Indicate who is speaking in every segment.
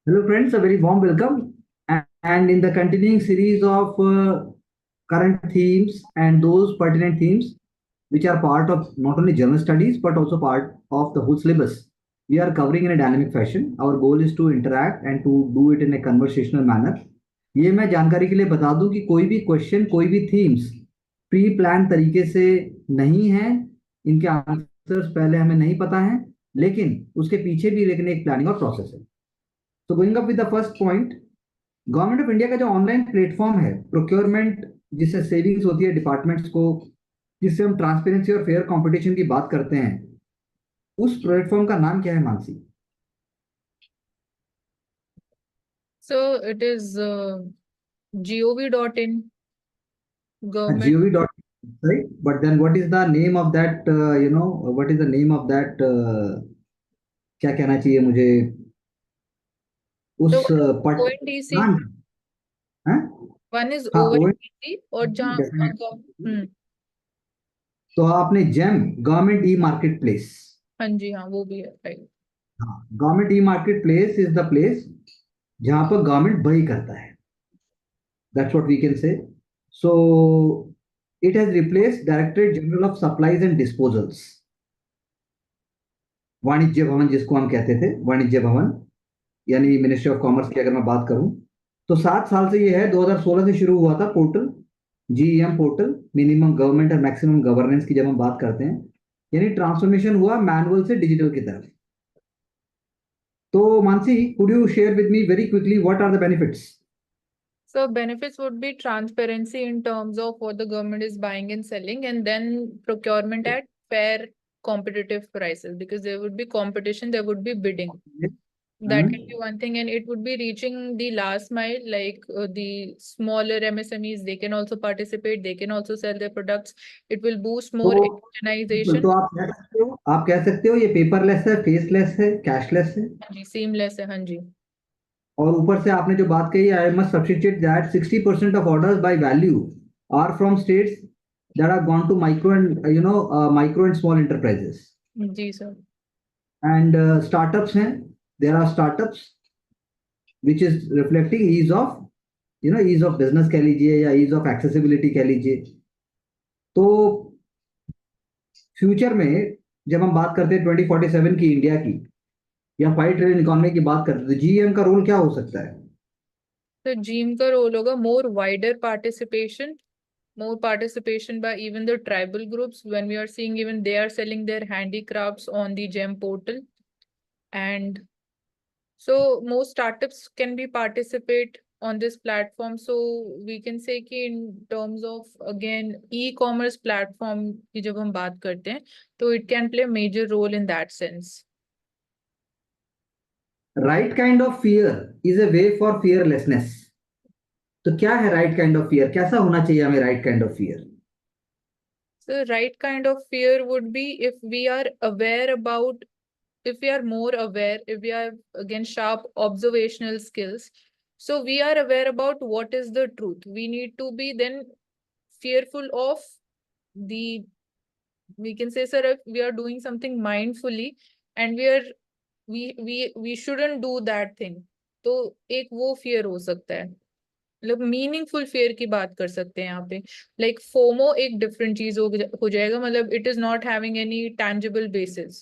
Speaker 1: Hello, friends. A very warm welcome. And in the continuing series of current themes and those pertinent themes, which are part of not only general studies but also part of the whole syllabus, we are covering in a dynamic fashion. Our goal is to interact and to do it in a conversational manner. ये मैं जानकारी के लिए बता दूं कि कोई भी क्वेश्चन कोई भी थीम्स प्री प्लान तरीके से नहीं है। इनके आंसर्स पहले हमें नहीं पता है, लेकिन उसके पीछे भी लेकिन एक प्लानिंग और प्रोसेस है। तो going up with the first point, government of India का जो ऑनलाइन प्लेटफॉर्म है प्रोक्योरमेंट, जिससे सेविंग्स होती है डिपार्टमेंट्स को, जिससे हम ट्रांसपेरेंसी और फेयर कंपटीशन की बात करते हैं, उस प्लेटफॉर्म का नाम क्या है Mansi?
Speaker 2: So it is gov.in government.
Speaker 1: GOV dot, right? But then what is the name of that, what is the name of that, क्या कहना चाहिए मुझे
Speaker 2: So
Speaker 1: उस
Speaker 2: one is
Speaker 1: पट
Speaker 2: ONDC,
Speaker 1: नाम? हाँ,
Speaker 2: one is
Speaker 1: हाँ,
Speaker 2: ONDC और जहाँ
Speaker 1: डेफिनेटली। तो आपने GeM, government e market place.
Speaker 2: हाँ जी, हाँ वो भी है, राइट।
Speaker 1: हाँ, government e market place is the place जहां पर गवर्नमेंट बही करता है। That's what we can say. So it has replaced Directorate General of Supplies and Disposals, वाणिज्य भवन जिसको हम कहते थे, वाणिज्य भवन यानी मिनिस्ट्री ऑफ कॉमर्स की अगर मैं बात करूं, तो 7 साल से ये है। 2016 से शुरू हुआ था portal, GEM portal, minimum government और मैक्सिमम गवर्नेंस की जब हम बात करते हैं, यानी ट्रांसफॉर्मेशन हुआ मैनुअल से डिजिटल की तरफ। तो Mansi, could you share with me very quickly what are the benefits?
Speaker 2: So benefits would be transparency in terms of what the government is buying and selling, and then procurement at fair competitive prices, because there would be competition, there would be bidding. That can be one thing, and it would be reaching the last mile, like the smaller MSMEs, they can also participate, they can also sell their products. It will boost more
Speaker 1: तो
Speaker 2: indigenization.
Speaker 1: तो आप कह सकते हो ये paperless है, faceless है, cashless है।
Speaker 2: हाँ जी, seamless है, हाँ जी।
Speaker 1: और ऊपर से आपने जो बात कही, I must substitute that 60% of orders by value are from states that are gone to micro and micro and small enterprises
Speaker 2: जी सर।
Speaker 1: एंड स्टार्टअप्स हैं। There are startups which is reflecting ease of, ease of business कह लीजिए या ease of accessibility कह लीजिए। तो future में जब हम बात करते हैं 2047 की इंडिया की या 5 ट्रिलियन इकोनॉमी की बात करते हैं, तो जीएम का रोल क्या हो सकता है?
Speaker 2: तो जीम का रोल होगा more wider participation, more participation by even the tribal groups, when we are seeing even they are selling their handicrafts on the GEM portal. And so more startups can be participate on this platform. So we can say कि in terms of again e-commerce platform की जब हम बात करते हैं, तो it can play a major role in that sense.
Speaker 1: Right kind of fear is a way for fearlessness. तो क्या है राइट काइंड ऑफ फियर? कैसा होना चाहिए हमें right kind of fear?
Speaker 2: So right kind of fear would be if we are aware about, if we are more aware, if we are again sharp observational skills, so we are aware about what is the truth. We need to be then fearful of the, we can say, sir, if we are doing something mindfully and we shouldn't do that thing, तो एक वो fear हो सकता है। मतलब meaningful fair की बात कर सकते हैं यहाँ पे। लाइक फोमो एक डिफरेंट चीज हो जाएगा, मतलब it is not having any tangible basis.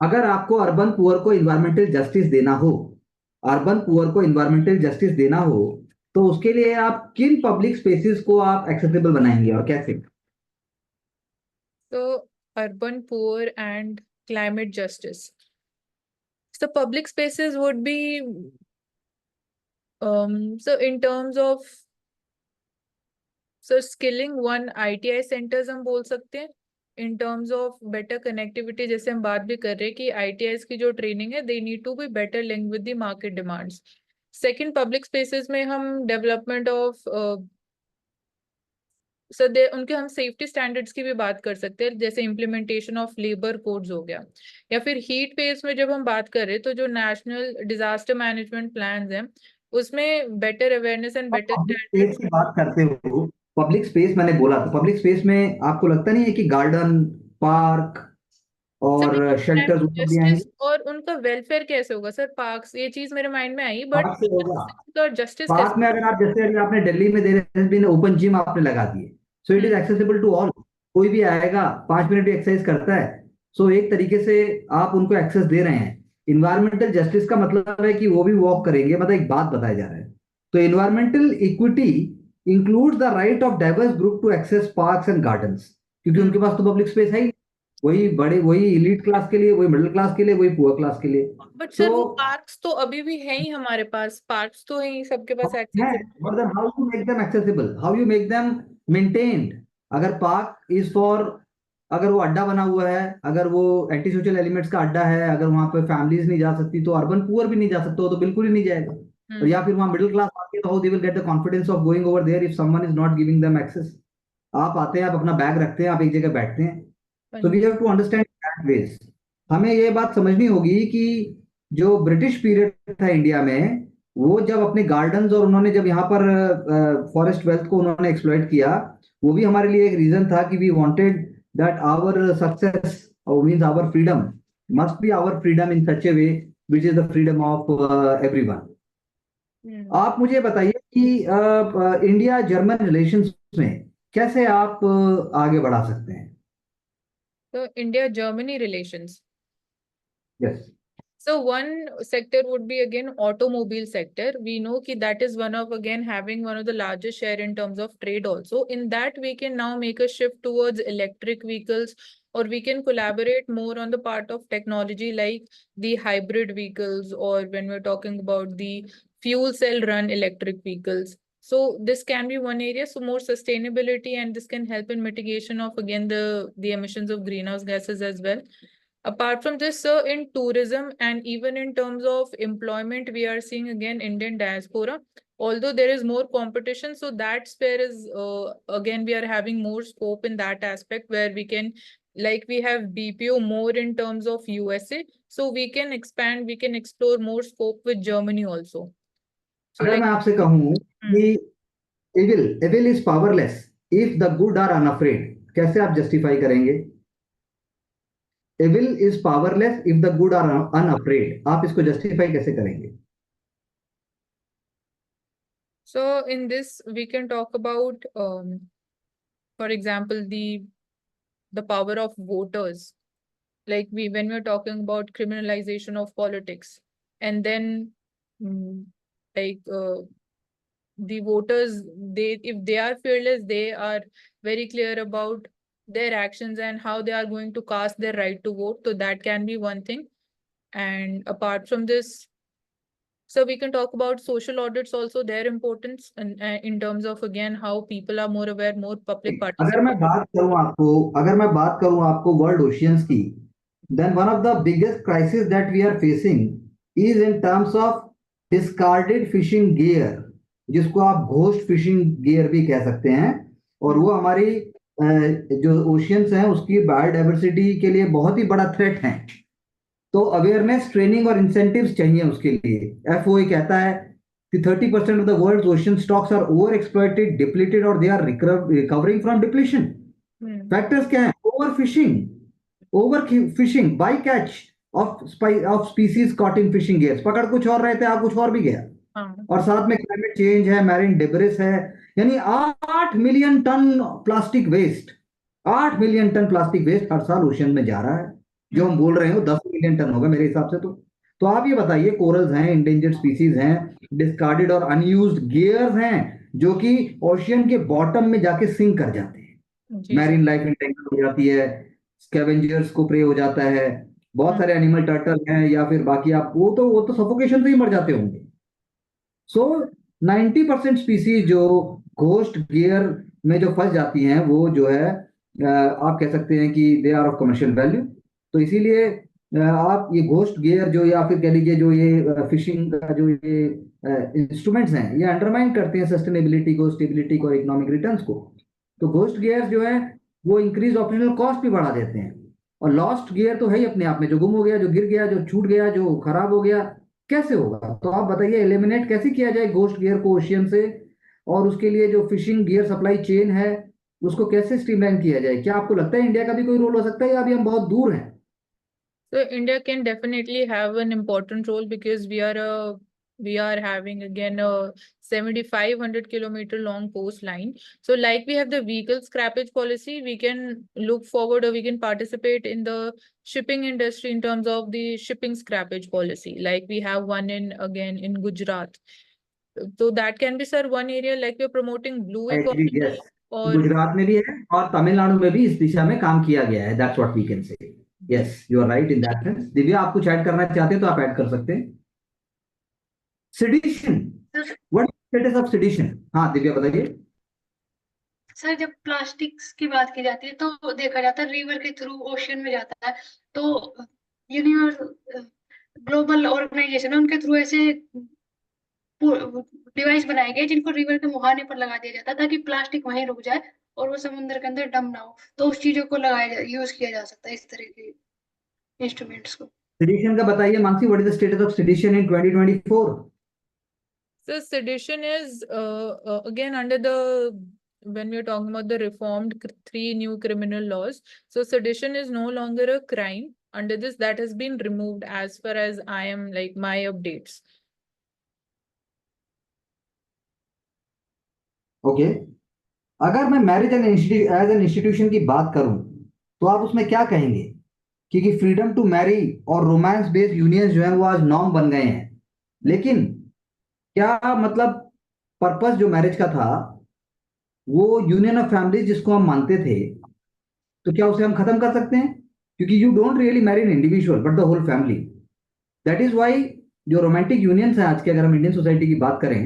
Speaker 1: अगर आपको अर्बन पुअर को इन्वायरमेंटल जस्टिस देना हो, अर्बन पुअर को इन्वायरमेंटल जस्टिस देना हो, तो उसके लिए आप किन पब्लिक स्पेसेस को आप एक्सेसिबल बनाएंगे और कैसे?
Speaker 2: तो urban poor and climate justice. So public spaces would be so in terms of, so skilling one ITI centers हम बोल सकते हैं। in terms of better connectivity, जैसे हम बात भी कर रहे हैं कि ITIs की जो ट्रेनिंग है, they need to be better linked with the market demands. Second, public spaces में हम development of सर दे उनके हम सेफ्टी स्टैंडर्ड्स की भी बात कर सकते हैं, जैसे इम्प्लीमेंटेशन ऑफ लेबर कोड्स हो गया, या फिर हीट वेव्स में जब हम बात करें तो जो नेशनल डिजास्टर मैनेजमेंट प्लान्स हैं, उसमें better awareness and better
Speaker 1: public
Speaker 2: standards.
Speaker 1: Space की बात करते हो, पब्लिक स्पेस मैंने बोला, तो पब्लिक स्पेस में आपको लगता नहीं है कि गार्डन, पार्क और शेल्टर्स ऊपर भी
Speaker 2: जस्टिस
Speaker 1: आएंगे।
Speaker 2: और उनका वेलफेयर कैसे होगा सर? पार्क्स, ये चीज मेरे माइंड में आई, बट
Speaker 1: पार्क से होगा।
Speaker 2: जस्टिस
Speaker 1: पार्क में
Speaker 2: कैसे?
Speaker 1: अगर आप, जैसे अभी आपने दिल्ली में देयर ओपन जिम आपने लगा दिए, so it is
Speaker 2: hmm.
Speaker 1: Accessible to all. कोई भी आएगा, 5 मिनट भी एक्सरसाइज करता है। सो एक तरीके से आप उनको एक्सेस दे रहे हैं। इन्वायरमेंटल जस्टिस का मतलब है कि वो भी वॉक करेंगे, मतलब एक बात बताया जा रहा है। तो environmental equity includes the right of diverse group to access parks and gardens, क्योंकि उनके पास तो पब्लिक स्पेस है ही। वही बड़े, वही इलीट क्लास के लिए, वही मिडिल क्लास के लिए, वही पुअर क्लास के लिए।
Speaker 2: बट
Speaker 1: तो
Speaker 2: सर वो पार्क्स तो अभी भी है ही, हमारे पास पार्क्स तो है ही, सबके पास
Speaker 1: है,
Speaker 2: access.
Speaker 1: but then how you make them accessible, how you make them maintained। अगर पार्क इज फॉर, अगर वो अड्डा बना हुआ है, अगर वो एंटी सोशल एलिमेंट्स का अड्डा है, अगर वहां पे फैमिलीज नहीं जा सकती, तो अर्बन पुअर भी नहीं जा सकता, वो तो बिल्कुल ही नहीं जाएगा। और या फिर वहां मिडिल क्लास आती है, तो how they will get the confidence of going over there if someone is not giving them access. आप आते हैं, आप अपना बैग रखते हैं, आप एक जगह बैठते हैं।
Speaker 2: हाँ
Speaker 1: तो वी
Speaker 2: जी।
Speaker 1: Have to understand that ways. हमें ये बात समझनी होगी कि जो ब्रिटिश पीरियड था इंडिया में, वो जब अपने गार्डन्स और उन्होंने जब यहाँ पर फॉरेस्ट वेल्थ को उन्होंने एक्सप्लॉइट किया, वो भी हमारे लिए एक रीजन था कि we wanted that our success means our freedom must be our freedom in such a way which is the freedom of everyone.
Speaker 2: Hmm.
Speaker 1: आप मुझे बताइए कि इंडिया जर्मन रिलेशंस में कैसे आप आगे बढ़ा सकते हैं।
Speaker 2: तो India Germany relations,
Speaker 1: yes.
Speaker 2: so one sector would be again automobile sector. We know ki that is one of again having one of the largest share in terms of trade also. In that we can now make a shift towards electric vehicles, or we can collaborate more on the part of technology like the hybrid vehicles, or when we're talking about the fuel cell run electric vehicles. So this can be one area. So more sustainability, and this can help in mitigation of again the emissions of greenhouse gases as well. Apart from this, sir, in tourism and even in terms of employment, we are seeing again Indian diaspora. Although there is more competition, so that sphere is again we are having more scope in that aspect where we can, like we have BPO more in terms of USA, so we can expand, we can explore more scope with Germany also. So
Speaker 1: अगर
Speaker 2: like,
Speaker 1: मैं आपसे कहूं कि evil evil is powerless if the good are unafraid, कैसे आप justify करेंगे? Evil is powerless if the good are unafraid, आप इसको जस्टिफाई कैसे करेंगे?
Speaker 2: so in this we can talk about, for example, the power of voters, like we when we're talking about criminalization of politics, and then mm, like the voters, they, if they are fearless, they are very clear about their actions and how they are going to cast their right to vote, so that can be one thing. And apart from this, so we can talk about social audits also, their importance, and in terms of again how people are more aware, more public
Speaker 1: अगर मैं
Speaker 2: participation.
Speaker 1: बात करूं आपको, अगर मैं बात करूं आपको वर्ल्ड ओशियंस की, then one of the biggest crisis that we are facing is in terms of discarded fishing gear, जिसको आप घोस्ट फिशिंग गियर भी कह सकते हैं। और वो हमारी जो ओशियंस हैं उसकी बायोडाइवर्सिटी के लिए बहुत ही बड़ा थ्रेट है। तो अवेयरनेस, ट्रेनिंग और इंसेंटिव्स चाहिए उसके लिए। एफओए कहता है कि 30% of the world ocean stocks are over exploited, depleted और they are recovering from depletion. Factors क्या है? Over fishing, over fishing by catch of species caught in fishing gears, पकड़ कुछ और रहे थे, आप कुछ और भी गया।
Speaker 2: हाँ।
Speaker 1: और साथ में क्लाइमेट चेंज है, मैरिन डिब्रिस है, यानी 8 million ton plastic waste, 8 million ton plastic waste हर साल ओशन में जा रहा है। जो हम बोल रहे हैं वो 10 मिलियन टन होगा मेरे हिसाब से। तो आप ये बताइए, कोरल्स हैं, इंडेंजर्ड स्पीसीज हैं, डिस्कार्डेड और अनयूज्ड गियर्स हैं जो कि ओशियन के बॉटम में जाके सिंक कर जाते हैं।
Speaker 2: जी सर।
Speaker 1: मैरिन लाइफ इंटेंगल हो जाती है, स्कैवेंजर्स को प्रे हो जाता है, बहुत सारे एनिमल टर्टल हैं, या फिर बाकी आप वो तो सफोकेशन से ही मर जाते होंगे। सो 90% स्पीसीज जो घोस्ट गियर में जो फंस जाती हैं, वो जो है आप कह सकते हैं कि they are of commercial value. तो इसीलिए आप ये घोस्ट गियर जो, या फिर कह लीजिए जो ये फिशिंग का जो ये इंस्ट्रूमेंट्स हैं, ये अंडरमाइन करते हैं सस्टेनेबिलिटी को, स्टेबिलिटी को और इकोनॉमिक रिटर्न्स को। तो घोस्ट गियर जो है वो इंक्रीज ऑपरेशनल कॉस्ट भी बढ़ा देते हैं। और लॉस्ट गियर तो है ही अपने आप में, जो गुम हो गया, जो गिर गया, जो छूट गया, जो खराब हो गया, कैसे होगा? तो आप बताइए, एलिमिनेट कैसे किया जाए घोस्ट गियर को ओशियन से? और उसके लिए जो फिशिंग गियर सप्लाई चेन है, उसको कैसे स्ट्रीमलाइन किया जाए? क्या आपको लगता है इंडिया का भी कोई रोल हो सकता है, या अभी हम बहुत दूर हैं?
Speaker 2: So India can definitely have an important role because we are having again a 7,500 kilometer long coastline. So like we have the vehicle scrappage policy, we can look forward or we can participate in the shipping industry in terms of the shipping scrappage policy. Like we have one in Gujarat. So that can be, sir, one area like we're promoting blue
Speaker 1: I agree,
Speaker 2: economy
Speaker 1: yes.
Speaker 2: or
Speaker 1: Gujarat में भी है और तमिलनाडु में भी इस दिशा में काम किया गया है. That's what we can say. Yes, you are right in that sense. Divya, आप कुछ ऐड करना चाहते हैं तो आप ऐड कर सकते हैं. Sedition, what status of sedition? हाँ दिव्या बताइए.
Speaker 3: सर जब प्लास्टिक्स की बात की जाती है तो देखा जाता है रिवर के थ्रू ओशन में जाता है, तो यूनिवर्स ग्लोबल ऑर्गेनाइजेशन है, उनके थ्रू ऐसे डिवाइस बनाए गए जिनको रिवर के मुहाने पर लगा दिया जाता है ताकि प्लास्टिक वहीं रुक जाए और वो समुद्र के अंदर डम ना हो, तो उस चीजों को यूज किया जा सकता है इस तरह के इंस्ट्रूमेंट्स को.
Speaker 1: सेडिशन का बताइए Mansi, what is the status of sedition in 2024?
Speaker 2: so sedition is again under the when we are talking about the reformed three new criminal laws. So sedition is no longer a crime under this. That has been removed as far as I am like my updates.
Speaker 1: Okay. अगर मैं marriage as an institution की बात करूं तो आप उसमें क्या कहेंगे? क्योंकि फ्रीडम टू मैरी और रोमांस बेस्ड यूनियंस जो है वो आज नॉर्म बन गए हैं, लेकिन क्या मतलब पर्पस जो मैरिज का था वो यूनियन ऑफ फैमिलीज जिसको हम मानते थे, तो क्या उसे हम खत्म कर सकते हैं? क्योंकि you don't really marry an individual but the whole family. That is why जो रोमांटिक यूनियंस है आज के, अगर हम इंडियन सोसाइटी की बात करें,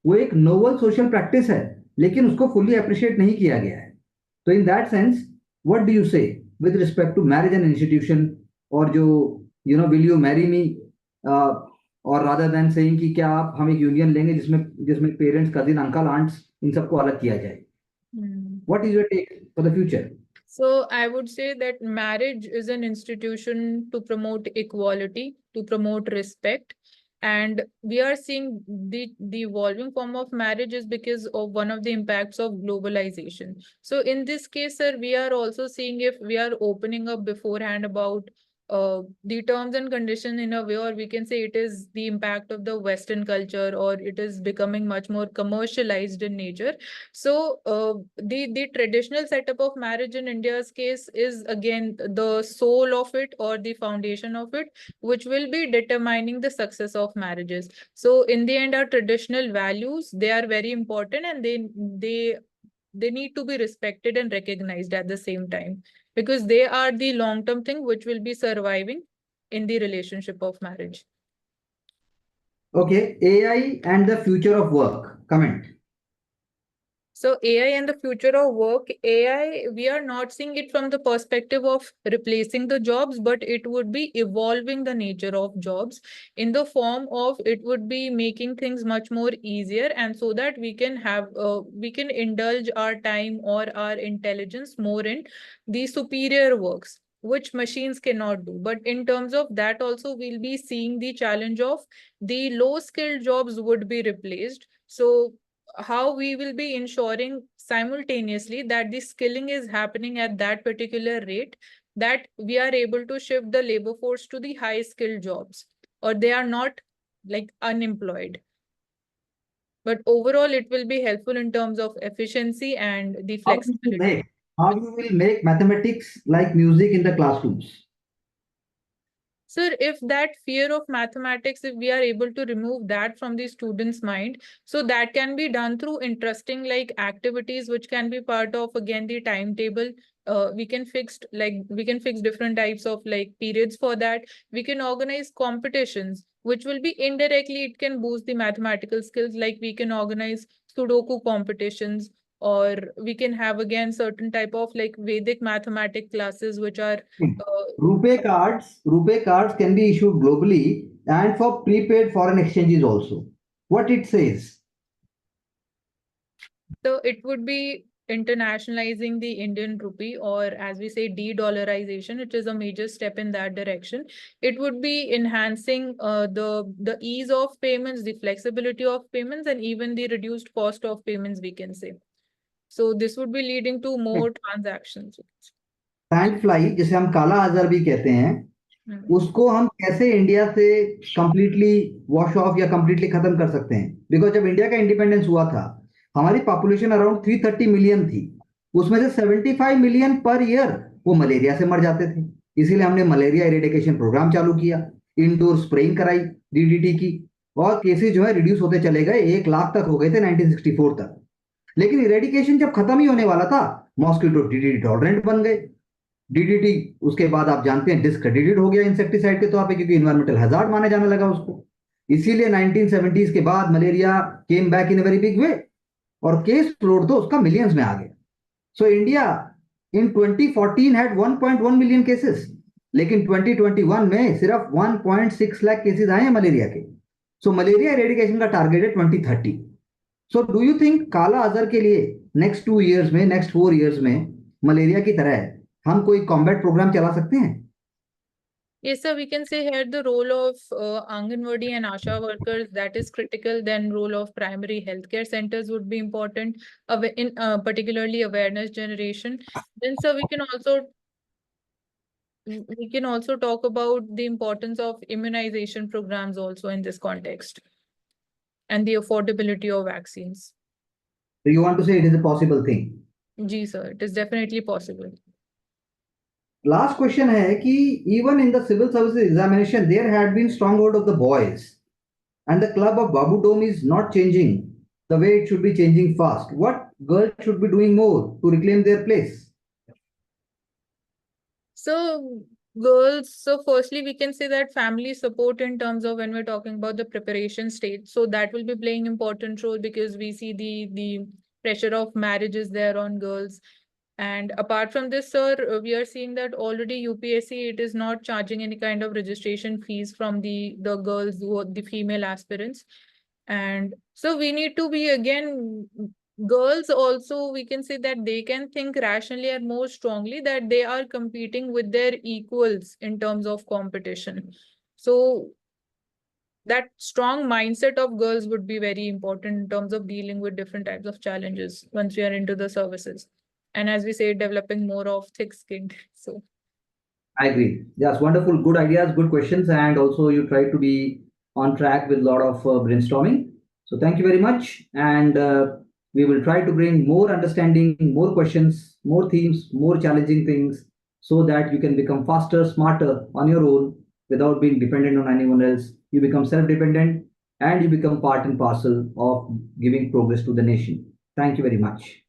Speaker 1: वो एक नोबल सोशल प्रैक्टिस है, लेकिन उसको फुल्ली अप्रिशिएट नहीं किया गया है. तो in that sense what do you say with respect to marriage and institution, और जो विल यू मैरी मी, और रादर देन सेइंग कि क्या आप हम एक यूनियन लेंगे जिसमें जिसमें पेरेंट्स, कजिन, अंकल, आंट्स इन सबको अलग किया जाए. What is your take for the future?
Speaker 2: So I would say that marriage is an institution to promote equality, to promote respect. And we are seeing the evolving form of marriage is because of one of the impacts of globalization. So in this case, sir, we are also seeing if we are opening up beforehand about the terms and condition in a way, or we can say it is the impact of the Western culture, or it is becoming much more commercialized in nature. So the traditional setup of marriage in India's case is again the soul of it or the foundation of it, which will be determining the success of marriages. So in the end, our traditional values, they are very important, and they need to be respected and recognized at the same time, because they are the long-term thing which will be surviving in the relationship of marriage.
Speaker 1: Okay, AI and the future of work. Comment.
Speaker 2: So AI and the future of work, AI, we are not seeing it from the perspective of replacing the jobs, but it would be evolving the nature of jobs in the form of it would be making things much more easier, and so that we can have we can indulge our time or our intelligence more in the superior works which machines cannot do. But in terms of that also, we'll be seeing the challenge of the low skilled jobs would be replaced. So how we will be ensuring simultaneously that the skilling is happening at that particular rate, that we are able to shift the labor force to the high skilled jobs, or they are not like unemployed. But overall, it will be helpful in terms of efficiency and the flexibility.
Speaker 1: How you will make mathematics like music in the classrooms?
Speaker 2: Sir, if that fear of mathematics, if we are able to remove that from the student's mind, so that can be done through interesting like activities, which can be part of again the timetable. We can fix different types of like periods for that. We can organize competitions, which will be indirectly, it can boost the mathematical skills. Like we can organize Sudoku competitions, or we can have again certain type of like Vedic mathematic classes, which are
Speaker 1: Rupee cards can be issued globally and for prepaid foreign exchanges also. What it says?
Speaker 2: So it would be internationalizing the Indian rupee, or as we say, de-dollarization. It is a major step in that direction. It would be enhancing the ease of payments, the flexibility of payments, and even the reduced cost of payments, we can say. So this would be leading to more transactions.
Speaker 1: Sand fly, जिसे हम काला आजार भी कहते हैं, उसको हम कैसे इंडिया से कंप्लीटली वॉश ऑफ या कंप्लीटली खत्म कर सकते हैं। बिकॉज जब इंडिया का इंडिपेंडेंस हुआ था, हमारी पॉपुलेशन अराउंड 330 मिलियन थी, उसमें से 75 मिलियन पर ईयर वो मलेरिया से मर जाते थे। इसीलिए हमने मलेरिया इरेडिकेशन प्रोग्राम चालू किया, इंडोर स्प्रेइंग कराई डीडीटी की, और केसेस जो है रिड्यूस होते चले गए, 1 लाख तक हो गए थे 1964 तक। लेकिन इरेडिकेशन जब खत्म ही होने वाला था, मॉस्किटो डीडीटी टॉलरेंट बन गए। डीडीटी उसके बाद आप जानते हैं डिस्क्रेडिटेड हो गया इंसेक्टिसाइड के तौर पे, क्योंकि इन्वायरमेंटल हैजार्ड माने जाने लगा उसको। इसीलिए 1970s के बाद malaria came back in a very big way, और केस लोड तो उसका मिलियंस में आ गया। So India in 2014 had 1.1 million cases, लेकिन 2021 में सिर्फ 1.6 लाख केसेस आए हैं मलेरिया के। सो मलेरिया इरेडिकेशन का टारगेट है 2030। सो डू यू थिंक काला अजहर के लिए नेक्स्ट 2 इयर्स में, नेक्स्ट 4 इयर्स में मलेरिया की तरह हम कोई कॉम्बैट प्रोग्राम चला सकते हैं?
Speaker 2: Yes, sir, we can say here the role of Anganwadi and Asha workers, that is critical. Then role of primary healthcare centers would be important, in particularly awareness generation. Then, sir, we can also talk about the importance of immunization programs also in this context, and the affordability of vaccines.
Speaker 1: So you want to say it is a possible thing?
Speaker 2: Ji, sir, it is definitely possible.
Speaker 1: Last question है कि even in the civil services examination there had been stronghold of the boys, and the club of Babu Dome is not changing the way it should be changing fast. What girls should be doing more to reclaim their place?
Speaker 2: So girls, so firstly, we can say that family support in terms of when we're talking about the preparation stage. So that will be playing important role, because we see the pressure of marriages there on girls. And apart from this, sir, we are seeing that already UPSC, it is not charging any kind of registration fees from the girls who are the female aspirants. And so we need to be, again, girls also, we can say that they can think rationally and more strongly, that they are competing with their equals in terms of competition. So that strong mindset of girls would be very important in terms of dealing with different types of challenges once we are into the services. And as we say, developing more of thick-skinned. So
Speaker 1: I agree. Yes, wonderful, good ideas, good questions, and also you try to be on track with a lot of brainstorming. So thank you very much, and we will try to bring more understanding, more questions, more themes, more challenging things, so that you can become faster, smarter on your own without being dependent on anyone else. You become self-dependent, and you become part and parcel of giving progress to the nation. Thank you very much.